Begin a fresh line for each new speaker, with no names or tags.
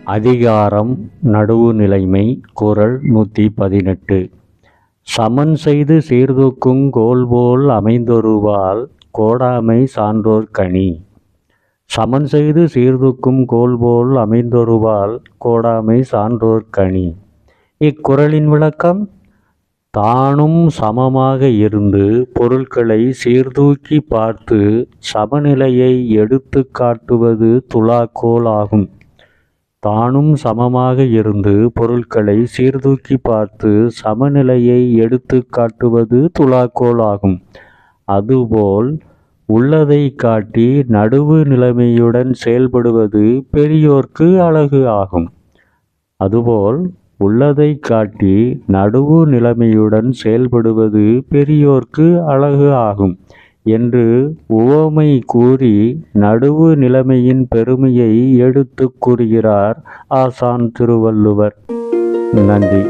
அதிகாரம் நடுவுநிலைமை. குறள் 118. சமன் செய்து சீர்தூக்குங் கோல்போல் அமைந்தொருவால் கோடாமை சான்றோர் கணி. சமன் செய்து சீர்தூக்கும் கோல்போல் அமைந்தொருவால் கோடாமை சான்றோர் கணி. இக்குறளின் விளக்கம்: தானும் சமமாக இருந்து பொருட்களை சீர்தூக்கி பார்த்து சமநிலையை எடுத்து காட்டுவது துலாக்கோல் ஆகும். தானும் சமமாக இருந்து பொருட்களை சீர்தூக்கி பார்த்து சமநிலையை எடுத்து காட்டுவது துலாக்கோல் ஆகும். அதுபோல் உள்ளதை காட்டி நடுவு நிலைமையுடன் செயல்படுவது பெரியோர்க்கு அழகு ஆகும். அதுபோல் உள்ளதை காட்டி நடுவு நிலைமையுடன் செயல்படுவது பெரியோர்க்கு அழகு ஆகும் என்று உவமை கூறி நடுவு நிலைமையின் பெருமையை எடுத்துக் கூறுகிறார் ஆசான் திருவள்ளுவர். நன்றி.